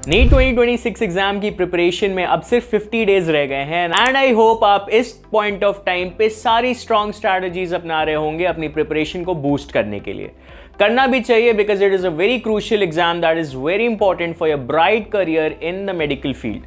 NEET 2026 exam की preparation में अब सिर्फ 50 डेज रह गए हैं एंड आई होप आप इस पॉइंट ऑफ टाइम पे सारी स्ट्रॉन्ग स्ट्रैटेजीज अपना रहे होंगे अपनी प्रिपरेशन को बूस्ट करने के लिए। करना भी चाहिए because it is a very crucial exam that is very important for your bright career in the medical field.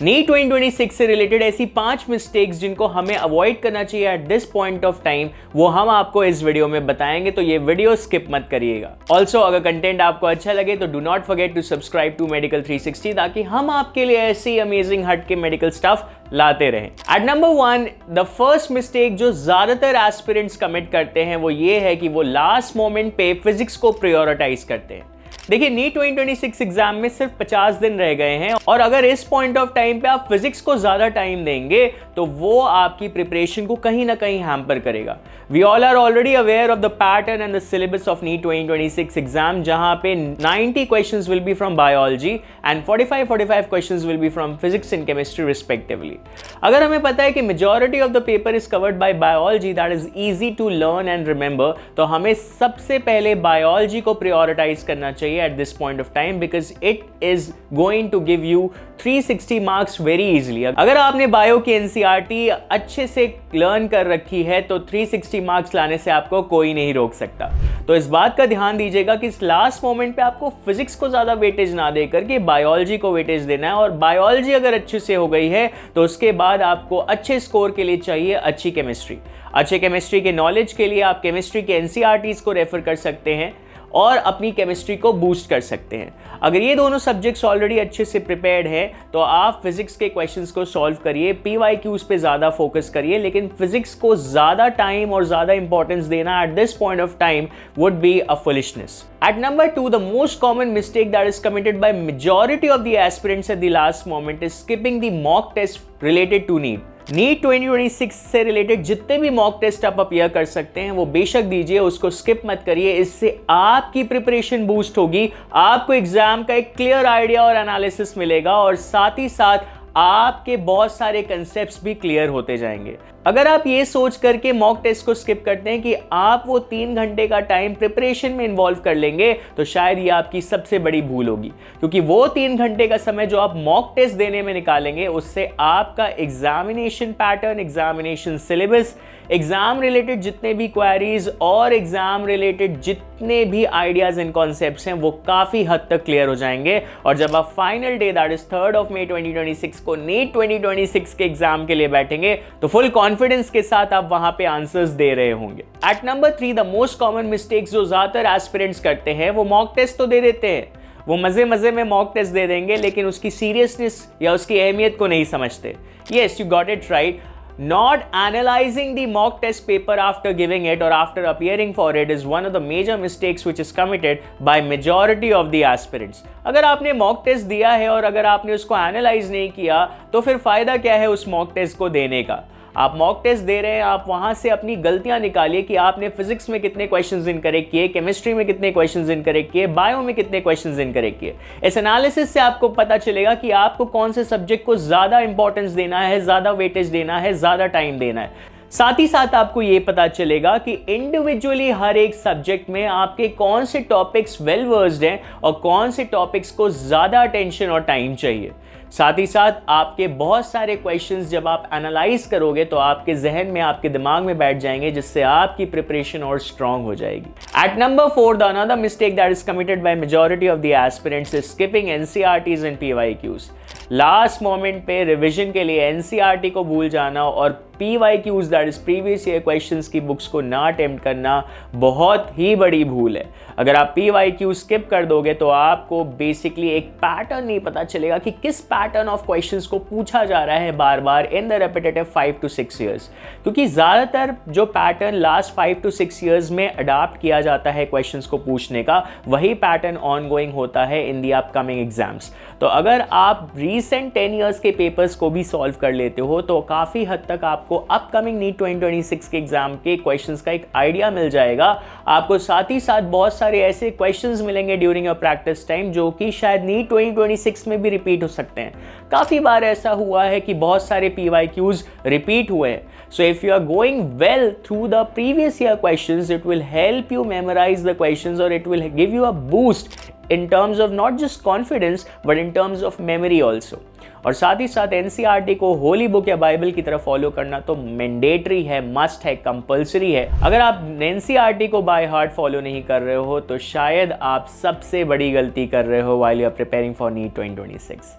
NEET 2026 से रिलेटेड ऐसी 5 मिस्टेक्स जिनको हमें अवॉइड करना चाहिए eight this point of time, वो हम आपको इस वीडियो में बताएंगे, तो ये वीडियो स्किप मत करिएगा। ऑल्सो अगर कंटेंट आपको अच्छा लगे तो do not forget to subscribe to medical 360 ताकि हम आपके लिए ऐसी अमेजिंग हट के मेडिकल स्टफ लाते रहें। At number 1 the first mistake जो ज्यादातर एस्पिरेंट्स कमिट करते हैं वो ये है कि वो लास्ट मोमेंट पे फिजिक्स को प्रायोरिटाइज करते हैं। देखिए नीट 2026 एग्जाम में सिर्फ 50 दिन रह गए हैं और अगर इस पॉइंट ऑफ टाइम पे आप फिजिक्स को ज्यादा टाइम देंगे तो वो आपकी प्रिपरेशन को कहीं ना कहीं हैम्पर करेगा। We all are already aware of the pattern and the syllabus of NEET 2026 exam, जहां पे 90 questions will be from biology and 45 questions will be from physics and chemistry respectively. अगर हमें पता है कि majority of the paper is covered by biology that is easy to learn and remember, तो हमें सबसे पहले बायोलॉजी को प्रायोरिटाइज करना चाहिए at this point of time because it is going to give you 360 marks very easily। अगर आपने bio की एनसीईआरटी अच्छे से लर्न कर रखी है तो 360 मार्क्स लाने से आपको कोई नहीं रोक सकता। तो इस बात का ध्यान दीजिएगा कि इस लास्ट मोमेंट पे आपको फिजिक्स को ज्यादा वेटेज ना देकर के बायोलॉजी को वेटेज देना है, और बायोलॉजी अगर अच्छे से हो गई है तो उसके बाद आपको अच्छे स्कोर के लिए चाहिए अच्छी केमिस्ट्री। अच्छे केमिस्ट्री के नॉलेज के लिए आप केमिस्ट्री के एनसीईआरटीज को रेफर कर सकते हैं और अपनी केमिस्ट्री को बूस्ट कर सकते हैं। अगर ये दोनों सब्जेक्ट्स ऑलरेडी अच्छे से प्रिपेयर्ड हैं तो आप फिजिक्स के क्वेश्चंस को सॉल्व करिए, पीवाईक्यूज पे ज्यादा फोकस करिए, लेकिन फिजिक्स को ज्यादा टाइम और ज्यादा इंपॉर्टेंस देना eight this point of time would be a foolishness. At number 2, the most common mistake that is committed by majority of the aspirants at the last moment is skipping the mock test related to NEET। NEET 2026 से related जितने भी mock test आप appear कर सकते हैं वो बेशक दीजिए, उसको स्किप मत करिए। इससे आपकी प्रिपरेशन बूस्ट होगी, आपको एग्जाम का एक क्लियर आइडिया और एनालिसिस मिलेगा और साथ ही साथ आपके बहुत सारे कंसेप्ट्स भी क्लियर होते जाएंगे। अगर आप ये सोच करके मॉक टेस्ट को स्किप करते हैं कि आप वो 3 घंटे का टाइम प्रिपरेशन में इन्वॉल्व कर लेंगे तो शायद ये आपकी सबसे बड़ी भूल होगी, क्योंकि वो 3 घंटे का समय जो आप मॉक टेस्ट देने में निकालेंगे उससे आपका examination pattern, examination syllabus, exam related जितने भी क्वेरीज और एग्जाम रिलेटेड जितने भी आइडियाज एंड कॉन्सेप्ट्स हैं वो काफी हद तक क्लियर हो जाएंगे। और जब आप final day that is 3rd of May 2026 को नीट 2026 के एग्जाम के लिए बैठेंगे तो फुल कॉन्फिडेंस के साथ आप वहां पे आंसर्स दे रहे होंगे। At number 3 the most common mistakes जो ज्यादातर एस्पिरेंट्स करते हैं वो मॉक टेस्ट तो दे देते हैं, वो मजे मजे में मॉक टेस्ट दे देंगे लेकिन उसकी सीरियसनेस या उसकी अहमियत को नहीं समझते। Yes, you got it right. Not analyzing the mock test paper after giving it or after appearing for it is one of the major mistakes which is committed by majority of the aspirants। अगर आपने mock test दिया है और अगर आपने उसको analyse नहीं किया तो फिर फायदा क्या है उस मॉक टेस्ट को देने का। आप मॉक टेस्ट दे रहे हैं, आप वहां से अपनी गलतियां निकालिए कि आपने फिजिक्स में कितने क्वेश्चंस इनकरेक्ट किए, केमिस्ट्री में कितने क्वेश्चंस इनकरेक्ट किए, बायो में कितने क्वेश्चंस इनकरेक्ट किए। इस एनालिसिस से आपको पता चलेगा कि आपको कौन से सब्जेक्ट को ज्यादा इंपॉर्टेंस देना है, ज्यादा वेटेज देना है, ज्यादा टाइम देना है। साथ ही साथ आपको यह पता चलेगा कि इंडिविजुअली हर एक सब्जेक्ट में आपके कौन से टॉपिक्स वेल वर्स्ड हैं और कौन से टॉपिक्स को ज्यादा अटेंशन और टाइम चाहिए। साथ ही साथ आपके बहुत सारे क्वेश्चंस जब आप एनालाइज करोगे तो आपके जहन में, आपके दिमाग में बैठ जाएंगे, जिससे आपकी प्रिपरेशन और स्ट्रांग हो जाएगी। At number 4 the another mistake that is committed by majority of the aspirants is skipping NCERTs and PYQs. Last moment पे रिवीजन के लिए एनसीईआरटी को भूल जाना और PYQs that is previous year questions की बुक्स को ना अटेम्प्ट करना बहुत ही बड़ी भूल है। अगर आप पीवाईक्यूज स्किप कर दोगे तो आपको बेसिकली एक पैटर्न नहीं पता चलेगा कि किस पैटर्न ऑफ क्वेश्चंस को पूछा जा रहा है बार बार in the repetitive 5 to 6 years, क्योंकि ज्यादातर जो पैटर्न लास्ट 5 to 6 years में अडॉप्ट किया जाता है क्वेश्चंस को पूछने का, वही पैटर्न ऑनगोइंग होता है इन द अपकमिंग एग्जाम्स। तो अगर आप रीसेंट 10 years के पेपर्स को भी सॉल्व कर लेते हो तो काफी हद तक आपको अपकमिंग नीट 2026 के एग्जाम के क्वेश्चंस का एक आइडिया मिल जाएगा। आपको साथ ही साथ बहुत सारे ऐसे क्वेश्चंस मिलेंगे ड्यूरिंग योर प्रैक्टिस टाइम जो कि शायद नीट 2026 में भी रिपीट हो सकते हैं। काफी बार ऐसा हुआ है कि बहुत सारे पीवाईक्यूज रिपीट हुए हैं। So if you are going well through the previous year questions, it will help you memorize the questions और it will give you a boost in terms of not just confidence but in terms of memory also। और साथ ही साथ NCERT को Holi book या Bible की तरह follow करना तो मैंडेटरी है, मस्ट है, कंपलसरी है। अगर आप एनसीईआरटी को बाय हार्ट फॉलो नहीं कर रहे हो तो शायद आप सबसे बड़ी गलती कर रहे हो while you are preparing for NEET 2026।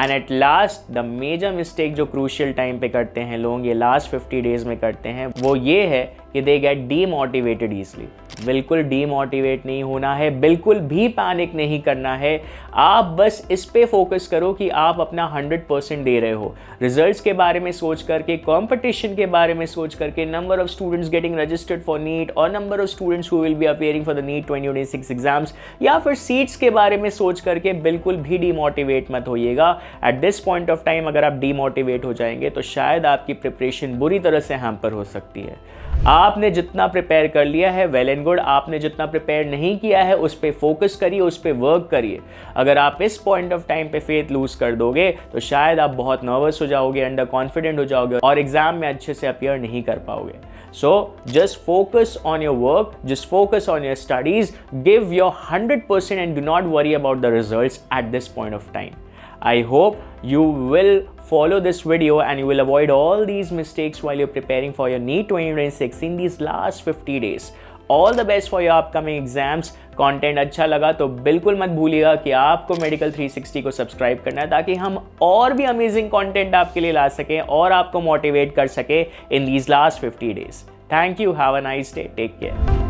And at last the major mistake जो क्रूशियल टाइम पे करते हैं लोग, ये लास्ट 50 डेज में करते हैं, वो ये है कि दे गेट डीमोटिवेटेड ईजली। बिल्कुल डीमोटिवेट नहीं होना है, बिल्कुल भी पैनिक नहीं करना है। आप बस इस पे फोकस करो कि आप अपना 100% दे रहे हो। रिजल्ट्स के बारे में सोच करके, कंपटीशन के बारे में सोच करके, number of students getting registered for NEET और number of students who will be appearing for the NEET 2026 exams, या फिर सीट्स के बारे में सोच करके बिल्कुल भी डीमोटिवेट मत होइएगा। At this point of time अगर आप डीमोटिवेट हो जाएंगे तो शायद आपकी प्रिपरेशन बुरी तरह से हैम्पर हो सकती है। आपने जितना प्रिपेयर कर लिया है वेल एंड गुड, आपने जितना प्रिपेयर नहीं किया है उस पर फोकस करिए, उस पर वर्क करिए। अगर आप इस पॉइंट ऑफ टाइम पे फेथ लूज कर दोगे तो शायद आप बहुत नर्वस हो जाओगे, अंडर कॉन्फिडेंट हो जाओगे और एग्जाम में अच्छे से अपीयर नहीं कर पाओगे। So just focus on your work, just focus on your studies, give your 100% and do not worry about the results eight this point of time. I hope you will follow this video and you will avoid all these mistakes while you're preparing for your NEET 2026 in these last 50 days. All the best for your upcoming exams. Content अच्छा लगा तो बिल्कुल मत भूलिएगा कि आपको medical 360 को subscribe करना है ताकि हम और भी अमेजिंग कंटेंट आपके लिए ला सकें और आपको मोटिवेट कर सके in these last 50 days. Thank you. Have a nice day. Take care.